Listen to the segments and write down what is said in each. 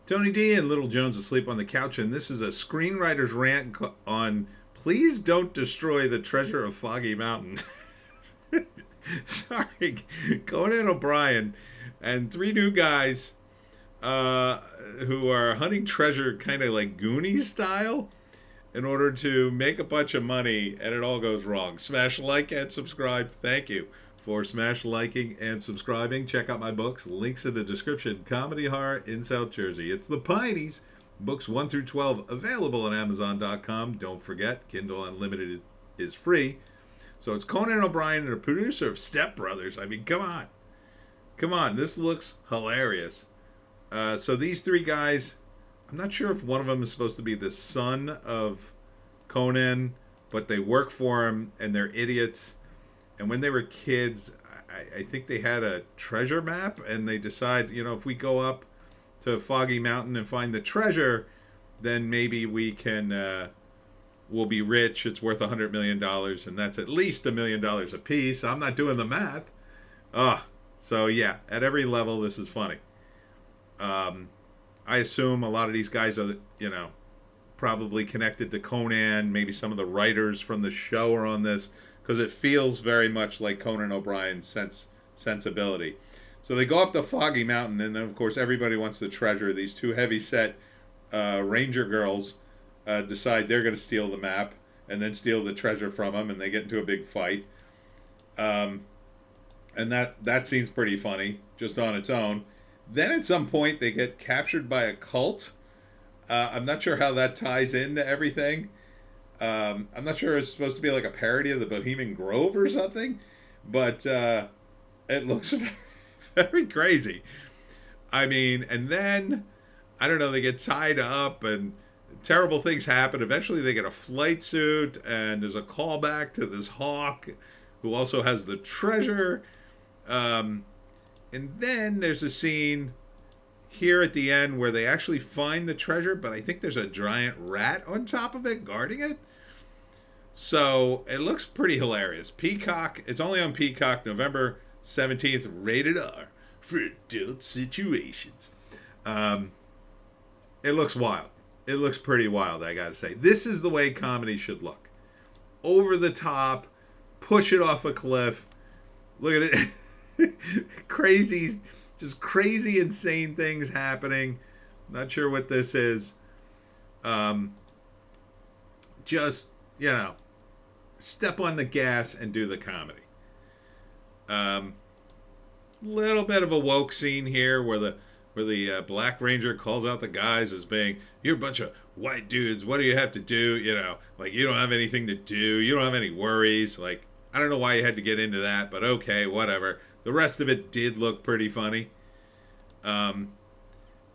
Tony D and Little Jones asleep on the couch, and this is a screenwriter's rant on please don't destroy the treasure of Foggy Mountain. Sorry, Conan O'Brien and three new guys who are hunting treasure kind of like Goonies style in order to make a bunch of money, and it all goes wrong. Smash like and subscribe. Thank you for smash liking and subscribing. Check out my books. Links in the description. Comedy Horror in South Jersey. It's the Pineys. Books 1 through 12 available on Amazon.com. Don't forget, Kindle Unlimited is free. So it's Conan O'Brien and a producer of Step Brothers. I mean, come on. Come on. This looks hilarious. So these three guys, I'm not sure if one of them is supposed to be the son of Conan, but they work for him and they're idiots. And when they were kids, I think they had a treasure map, and they decide, if we go up to Foggy Mountain and find the treasure, then maybe we can, we'll be rich. It's worth $100 million, and that's at least $1 million a piece. I'm not doing the math. So yeah, at every level, this is funny. I assume a lot of these guys are, probably connected to Conan. Maybe some of the writers from the show are on this, because it feels very much like Conan O'Brien's sensibility. So they go up the Foggy Mountain, and then, of course, everybody wants the treasure. These two heavy-set ranger girls decide they're going to steal the map and then steal the treasure from them, and they get into a big fight. And that scene's pretty funny, just on its own. Then at some point, they get captured by a cult. I'm not sure how that ties into everything. I'm not sure it's supposed to be like a parody of the Bohemian Grove or something, but it looks very crazy. I mean, and then, I don't know, they get tied up and terrible things happen. Eventually they get a flight suit, and there's a callback to this hawk who also has the treasure. And then there's a scene here at the end where they actually find the treasure, but I think there's a giant rat on top of it guarding it. So it looks pretty hilarious. Peacock, it's only on Peacock, November 17th, rated R for adult situations. It looks wild. It looks pretty wild, I gotta say. This is the way comedy should look. Over the top, push it off a cliff. Look at it. Crazy, just crazy, insane things happening. Not sure what this is. Just, step on the gas and do the comedy. Little bit of a woke scene here where the Black Ranger calls out the guys as being, you're a bunch of white dudes. What do you have to do? Like, you don't have anything to do. You don't have any worries. Like, I don't know why you had to get into that, but okay, whatever. The rest of it did look pretty funny. And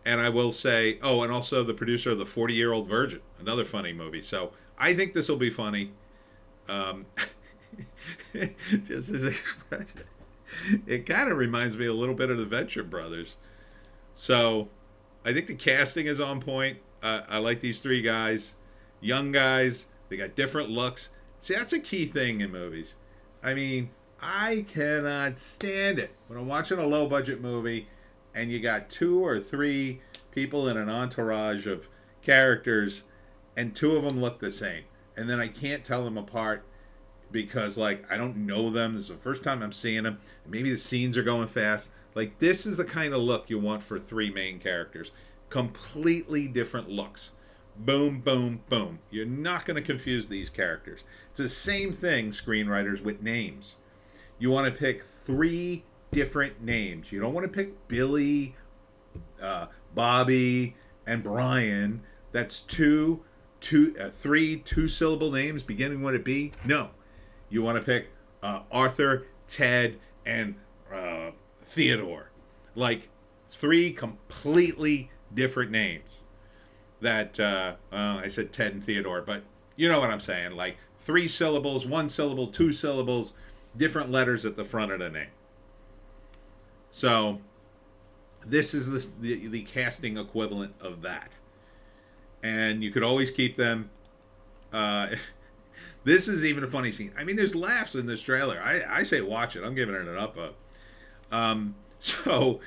I will say, and also the producer of The 40-Year-Old Virgin, another funny movie. So I think this will be funny. Just his expression. It kind of reminds me a little bit of the Venture Brothers. So I think the casting is on point. I like these three guys. Young guys. They got different looks. See, that's a key thing in movies. I mean, I cannot stand it when I'm watching a low-budget movie and you got 2 or 3 people in an entourage of characters and 2 of them look the same. And then I can't tell them apart because, like, I don't know them. This is the first time I'm seeing them. Maybe the scenes are going fast. Like, this is the kind of look you want for 3 main characters. Completely different looks. Boom, boom, boom. You're not going to confuse these characters. It's the same thing, screenwriters, with names. You want to pick 3 different names. You don't want to pick Billy, Bobby, and Brian. That's 3 2-syllable names beginning with a B. No. You want to pick Arthur, Ted, and Theodore. Like 3 completely different names. That, I said Ted and Theodore, but you know what I'm saying. Like 3 syllables, 1 syllable, 2 syllables, different letters at the front of the name. So this is the casting equivalent of that. And you could always keep them. This is even a funny scene. I mean, there's laughs in this trailer. I say watch it. I'm giving it an up. So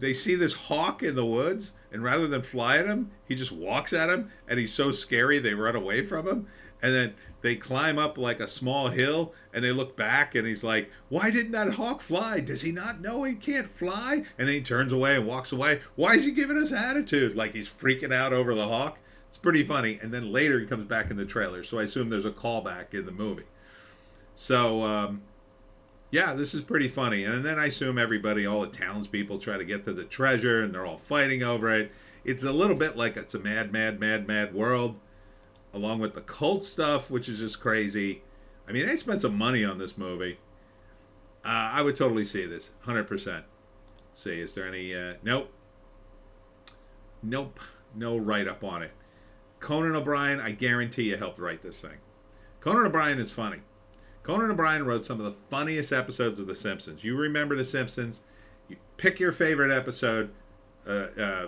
they see this hawk in the woods, and rather than fly at him, he just walks at him, and he's so scary they run away from him. And then they climb up like a small hill, and they look back, and he's like, why didn't that hawk fly? Does he not know he can't fly? And then he turns away and walks away. Why is he giving us attitude? Like he's freaking out over the hawk. It's pretty funny. And then later he comes back in the trailer, so I assume there's a callback in the movie. So, yeah, this is pretty funny. And then I assume everybody, all the townspeople, try to get to the treasure, and they're all fighting over it. It's a little bit like It's a Mad, Mad, Mad, Mad World, along with the cult stuff, which is just crazy. I mean, they spent some money on this movie. I would totally see this, 100%. Let's see, is there any... Nope. Nope. No write-up on it. Conan O'Brien, I guarantee you helped write this thing. Conan O'Brien is funny. Conan O'Brien wrote some of the funniest episodes of The Simpsons. You remember The Simpsons? You pick your favorite episode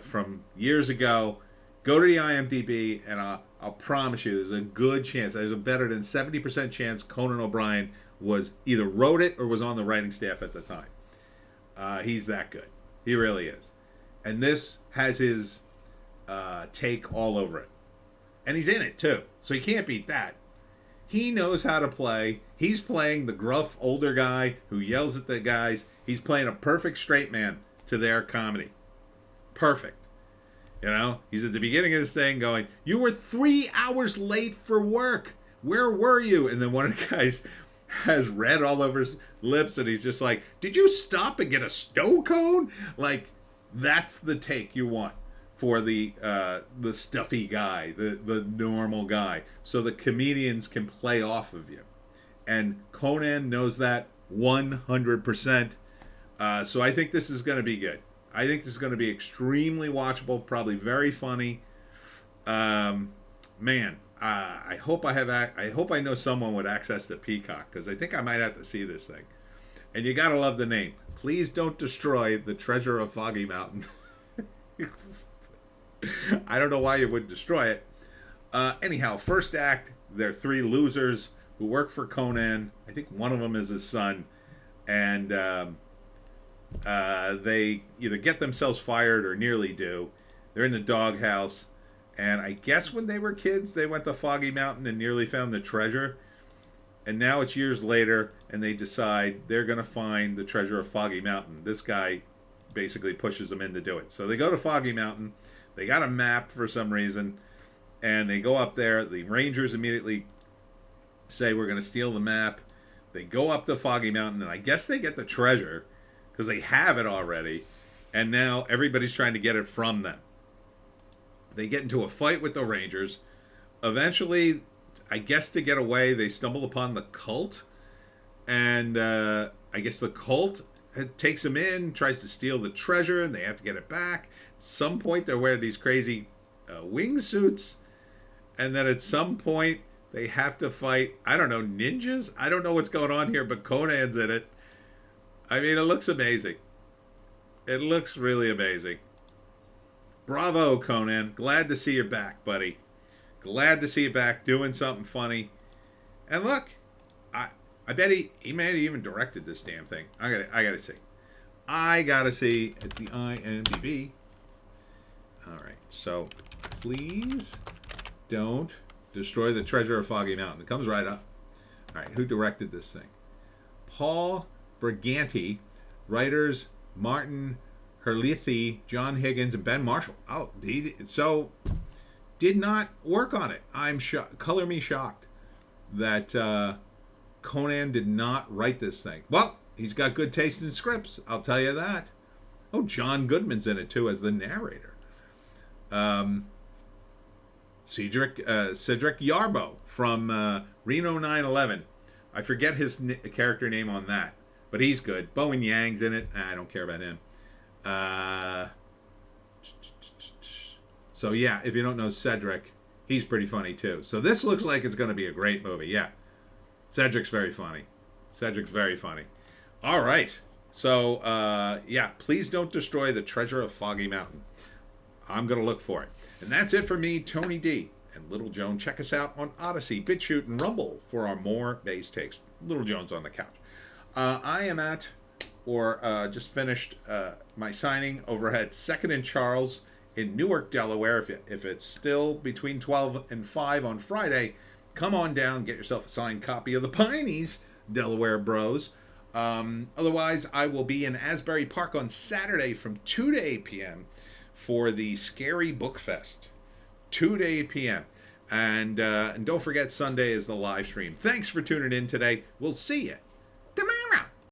from years ago. Go to the IMDb, and I'll promise you, there's a good chance, there's a better than 70% chance Conan O'Brien was either wrote it or was on the writing staff at the time. He's that good. He really is. And this has his take all over it. And he's in it, too. So you can't beat that. He knows how to play. He's playing the gruff older guy who yells at the guys. He's playing a perfect straight man to their comedy. Perfect. You know, he's at the beginning of this thing going, you were 3 hours late for work. Where were you? And then one of the guys has red all over his lips, and he's just like, did you stop and get a snow cone? Like, that's the take you want for the stuffy guy, the normal guy, so the comedians can play off of you. And Conan knows that 100%. So I think this is going to be good. I think this is going to be extremely watchable, probably very funny. Man, I hope I know someone with access to Peacock, because I think I might have to see this thing. And you gotta love the name. Please don't destroy the treasure of Foggy Mountain. I don't know why you would destroy it. Anyhow, first act, they're three losers who work for Conan. I think one of them is his son. And they either get themselves fired or nearly do. They're in the doghouse. And I guess when they were kids, they went to Foggy Mountain and nearly found the treasure. And now it's years later, and they decide they're going to find the treasure of Foggy Mountain. This guy basically pushes them in to do it. So they go to Foggy Mountain. They got a map for some reason, and they go up there. The Rangers immediately say, we're going to steal the map. They go up to Foggy Mountain, and I guess they get the treasure because they have it already, and now everybody's trying to get it from them. They get into a fight with the Rangers. Eventually, I guess to get away, they stumble upon the cult, and I guess the cult takes them in, tries to steal the treasure, and they have to get it back. At some point, they're wearing these crazy wingsuits, and then at some point, they have to fight, I don't know, ninjas? I don't know what's going on here, but Conan's in it. I mean, it looks amazing. It looks really amazing. Bravo, Conan. Glad to see you back, buddy. Glad to see you back doing something funny. And look, I bet he may have even directed this damn thing. I gotta see. I gotta see at the IMDb. All right, so please don't destroy the treasure of Foggy Mountain. It comes right up. All right, who directed this thing? Paul Briganti. Writers Martin Herlihy, John Higgins, and Ben Marshall. Oh, so did not work on it. I'm shocked. Color me shocked that Conan did not write this thing. Well, he's got good taste in scripts, I'll tell you that. Oh, John Goodman's in it too as the narrator. Cedric Yarbo from Reno 9/11. I forget his character name on that, but he's good. Bowen Yang's in it. I don't care about him. So yeah, if you don't know Cedric, he's pretty funny too. So this looks like it's going to be a great movie. Yeah, Cedric's very funny. All right. So yeah, please don't destroy the treasure of Foggy Mountain. I'm going to look for it. And that's it for me, Tony D. And Little Joan. Check us out on Odysee, Bitchute, and Rumble for our more bass takes. Little Joan's on the couch. I am at or just finished my signing over at Second and Charles in Newark, Delaware. If it's still between 12 and 5 on Friday, come on down, get yourself a signed copy of the Pineys, Delaware Bros. Otherwise, I will be in Asbury Park on Saturday from 2 to 8 p.m. for the Scary Book Fest. 2 to 8 p.m. And don't forget, Sunday is the live stream. Thanks for tuning in today. We'll see you